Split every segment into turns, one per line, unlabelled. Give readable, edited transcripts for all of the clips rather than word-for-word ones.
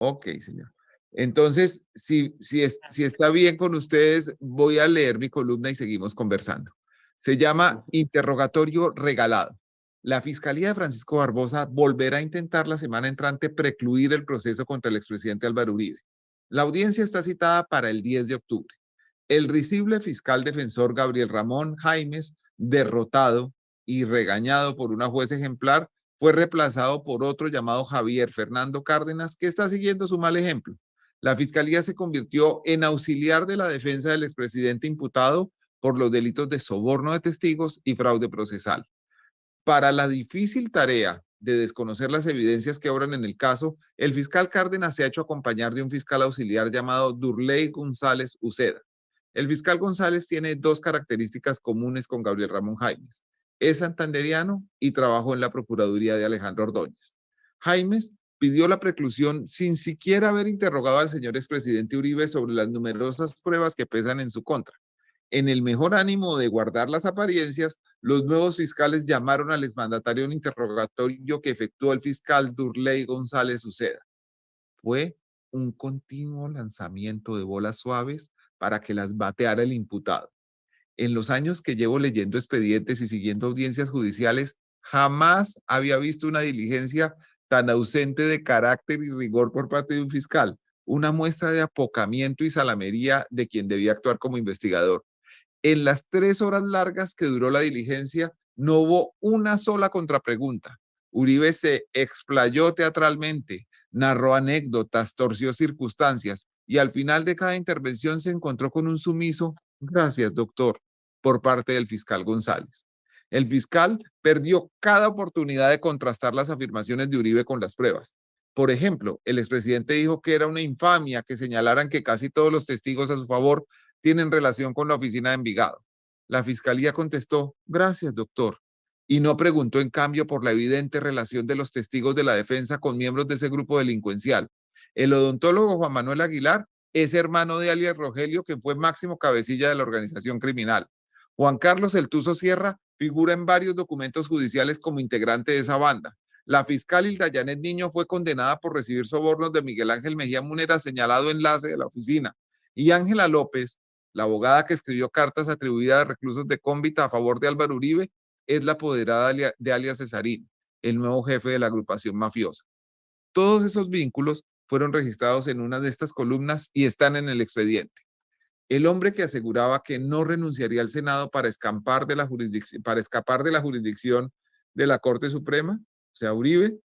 Ok, señor. Entonces, si está bien con ustedes, voy a leer mi columna y seguimos conversando. Se llama Interrogatorio Regalado. La Fiscalía de Francisco Barbosa volverá a intentar la semana entrante precluir el proceso contra el expresidente Álvaro Uribe. La audiencia está citada para el 10 de octubre. El risible fiscal defensor Gabriel Ramón Jaimes, derrotado y regañado por una juez ejemplar, fue reemplazado por otro llamado Javier Fernando Cárdenas, que está siguiendo su mal ejemplo. La fiscalía se convirtió en auxiliar de la defensa del expresidente imputado por los delitos de soborno de testigos y fraude procesal. Para la difícil tarea de desconocer las evidencias que obran en el caso, el fiscal Cárdenas se ha hecho acompañar de un fiscal auxiliar llamado Durley González Uceda. El fiscal González tiene dos características comunes con Gabriel Ramón Jaimes. Es santanderiano y trabajó en la Procuraduría de Alejandro Ordóñez. Jaimes pidió la preclusión sin siquiera haber interrogado al señor expresidente Uribe sobre las numerosas pruebas que pesan en su contra. En el mejor ánimo de guardar las apariencias, los nuevos fiscales llamaron al exmandatario a un interrogatorio que efectuó el fiscal Durley González Uceda. Fue un continuo lanzamiento de bolas suaves para que las bateara el imputado. En los años que llevo leyendo expedientes y siguiendo audiencias judiciales, jamás había visto una diligencia tan ausente de carácter y rigor por parte de un fiscal, una muestra de apocamiento y salamería de quien debía actuar como investigador. En las 3 horas largas que duró la diligencia, no hubo una sola contrapregunta. Uribe se explayó teatralmente, narró anécdotas, torció circunstancias y al final de cada intervención se encontró con un sumiso "gracias, doctor" por parte del fiscal González. El fiscal perdió cada oportunidad de contrastar las afirmaciones de Uribe con las pruebas. Por ejemplo, el expresidente dijo que era una infamia que señalaran que casi todos los testigos a su favor tienen relación con la oficina de Envigado. La fiscalía contestó, "gracias, doctor", y no preguntó en cambio por la evidente relación de los testigos de la defensa con miembros de ese grupo delincuencial. El odontólogo Juan Manuel Aguilar es hermano de alias Rogelio, que fue máximo cabecilla de la organización criminal. Juan Carlos El Tuzo Sierra figura en varios documentos judiciales como integrante de esa banda. La fiscal Hilda Janet Niño fue condenada por recibir sobornos de Miguel Ángel Mejía Munera, señalado enlace de la oficina. Y Ángela López, la abogada que escribió cartas atribuidas a reclusos de Cómbita a favor de Álvaro Uribe, es la apoderada de alias Cesarín, el nuevo jefe de la agrupación mafiosa. Todos esos vínculos fueron registrados en una de estas columnas y están en el expediente. El hombre que aseguraba que no renunciaría al Senado para escapar de la jurisdicción de la Corte Suprema, o sea, Uribe,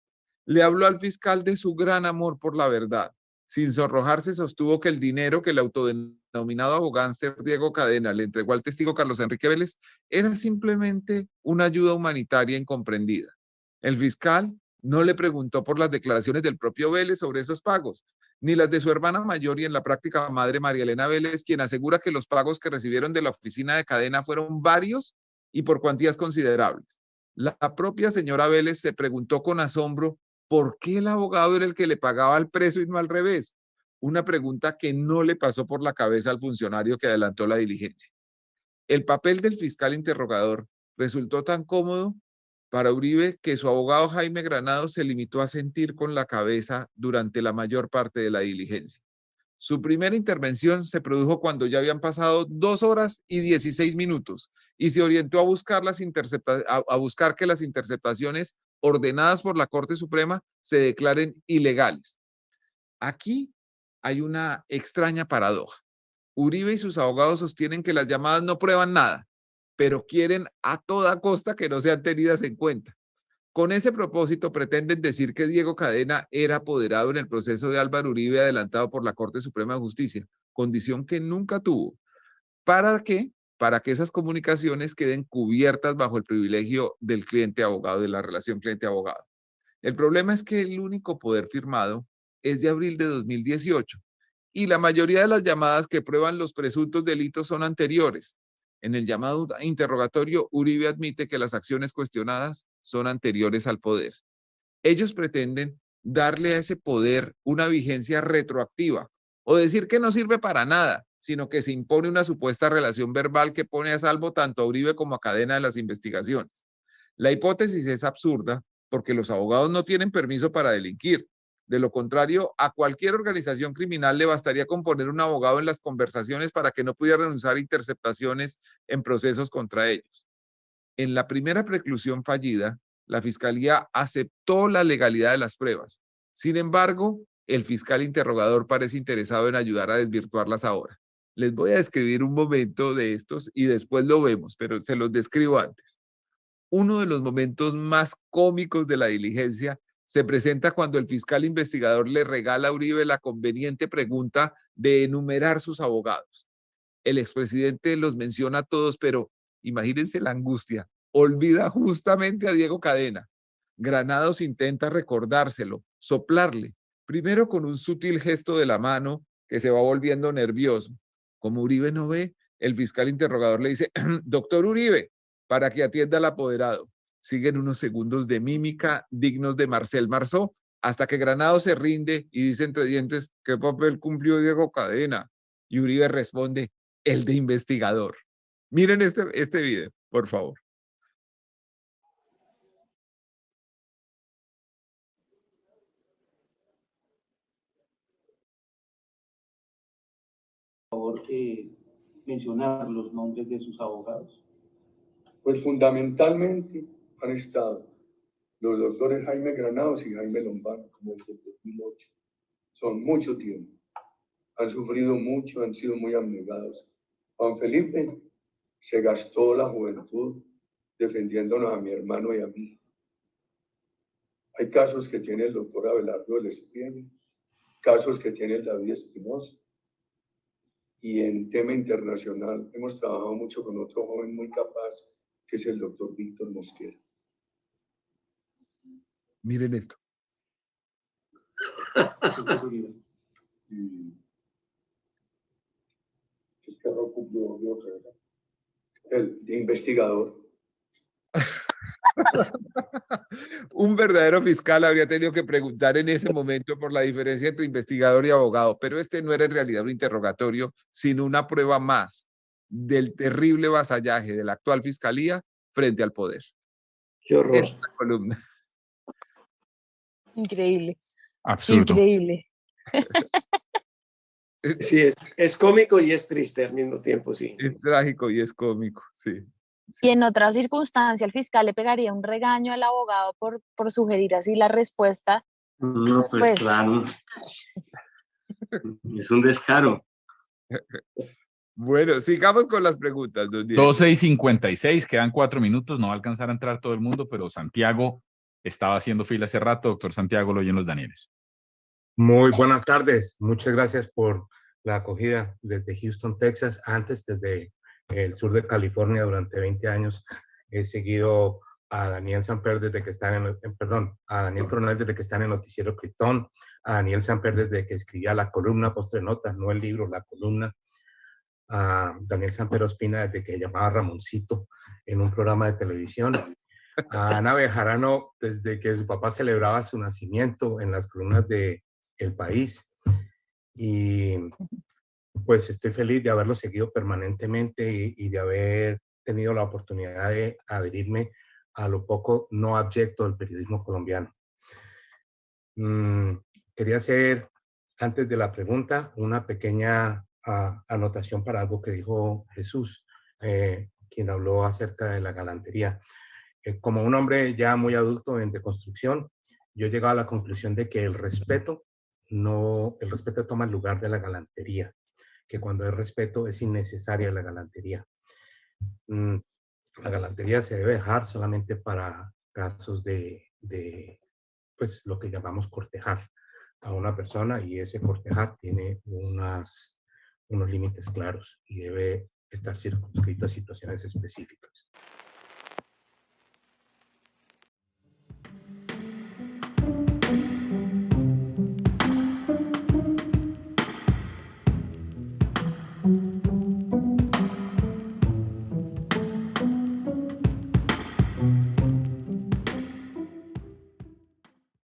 le habló al fiscal de su gran amor por la verdad. Sin sonrojarse, sostuvo que el dinero que el autodenominado abogánster Diego Cadena le entregó al testigo Carlos Enrique Vélez era simplemente una ayuda humanitaria incomprendida. El fiscal no le preguntó por las declaraciones del propio Vélez sobre esos pagos, ni las de su hermana mayor y en la práctica madre María Elena Vélez, quien asegura que los pagos que recibieron de la oficina de Cadena fueron varios y por cuantías considerables. La propia señora Vélez se preguntó con asombro por qué el abogado era el que le pagaba al preso y no al revés. Una pregunta que no le pasó por la cabeza al funcionario que adelantó la diligencia. El papel del fiscal interrogador resultó tan cómodo para Uribe que su abogado Jaime Granados se limitó a sentir con la cabeza durante la mayor parte de la diligencia. Su primera intervención se produjo cuando ya habían pasado 2 horas y 16 minutos y se orientó a buscar que las interceptaciones ordenadas por la Corte Suprema se declaren ilegales. Aquí hay una extraña paradoja. Uribe y sus abogados sostienen que las llamadas no prueban nada, pero quieren a toda costa que no sean tenidas en cuenta. Con ese propósito pretenden decir que Diego Cadena era apoderado en el proceso de Álvaro Uribe adelantado por la Corte Suprema de Justicia, condición que nunca tuvo. ¿Para qué? Para que esas comunicaciones queden cubiertas bajo el privilegio del cliente-abogado, de la relación cliente-abogado. El problema es que el único poder firmado es de abril de 2018 y la mayoría de las llamadas que prueban los presuntos delitos son anteriores. En el llamado interrogatorio, Uribe admite que las acciones cuestionadas son anteriores al poder. Ellos pretenden darle a ese poder una vigencia retroactiva o decir que no sirve para nada, sino que se impone una supuesta relación verbal que pone a salvo tanto a Uribe como a Cadena de las investigaciones. La hipótesis es absurda porque los abogados no tienen permiso para delinquir. De lo contrario, a cualquier organización criminal le bastaría con poner un abogado en las conversaciones para que no pudiera renunciar a interceptaciones en procesos contra ellos. En la primera preclusión fallida, la Fiscalía aceptó la legalidad de las pruebas. Sin embargo, el fiscal interrogador parece interesado en ayudar a desvirtuarlas ahora. Les voy a describir un momento de estos y después lo vemos, pero se los describo antes. Uno de los momentos más cómicos de la diligencia se presenta cuando el fiscal investigador le regala a Uribe la conveniente pregunta de enumerar sus abogados. El expresidente los menciona a todos, pero imagínense la angustia. Olvida justamente a Diego Cadena. Granados intenta recordárselo, soplarle, primero con un sutil gesto de la mano que se va volviendo nervioso. Como Uribe no ve, el fiscal interrogador le dice, doctor Uribe, para que atienda al apoderado. Siguen unos segundos de mímica dignos de Marcel Marceau, hasta que Granados se rinde y dice entre dientes, ¿qué papel cumplió Diego Cadena? Y Uribe responde, el de investigador. Miren este video, por favor.
Por favor, mencionar los nombres de sus abogados.
Pues fundamentalmente han estado los doctores Jaime Granados y Jaime Lombana, como el de 2008. Son mucho tiempo. Han sufrido mucho, han sido muy abnegados. Juan Felipe se gastó la juventud defendiéndonos a mi hermano y a mí. Hay casos que tiene el doctor Abelardo del Espiegue, casos que tiene el David Espinosa. Y en tema internacional hemos trabajado mucho con otro joven muy capaz, que es el doctor Víctor Mosquera.
Miren esto.
El de investigador.
Un verdadero fiscal habría tenido que preguntar en ese momento por la diferencia entre investigador y abogado, pero este no era en realidad un interrogatorio, sino una prueba más del terrible vasallaje de la actual fiscalía frente al poder.
Qué horror.
Esta columna.
Increíble.
Absurdo.
Increíble.
Sí, es cómico y es triste al mismo tiempo, sí.
Es trágico y es cómico, sí.
Y en otra circunstancia, el fiscal le pegaría un regaño al abogado por sugerir así la respuesta.
No, pues claro. Es un descaro.
Bueno, sigamos con las preguntas, don Diego.
12:56, quedan 4 minutos, no va a alcanzar a entrar todo el mundo, pero Santiago estaba haciendo fila hace rato. Doctor Santiago Loyen Los Danieles.
Muy buenas tardes, muchas gracias por la acogida desde Houston, Texas. Antes, desde el sur de California, durante 20 años, he seguido a Daniel Samper desde que está a Daniel Coronel desde que está en el noticiero Krypton, a Daniel Samper desde que escribía la columna Postre Notas, no el libro, la columna, a Daniel Samper Ospina desde que llamaba Ramoncito en un programa de televisión, a Ana Bejarano desde que su papá celebraba su nacimiento en las columnas de El País, y pues estoy feliz de haberlo seguido permanentemente y de haber tenido la oportunidad de adherirme a lo poco no abyecto del periodismo colombiano. Quería hacer, antes de la pregunta, una pequeña anotación para algo que dijo Jesús, quien habló acerca de la galantería. Como un hombre ya muy adulto en deconstrucción, yo he llegado a la conclusión de que el respeto toma el lugar de la galantería, que cuando hay respeto es innecesaria la galantería. La galantería se debe dejar solamente para casos de pues, lo que llamamos cortejar a una persona, y ese cortejar tiene unos límites claros y debe estar circunscrito a situaciones específicas.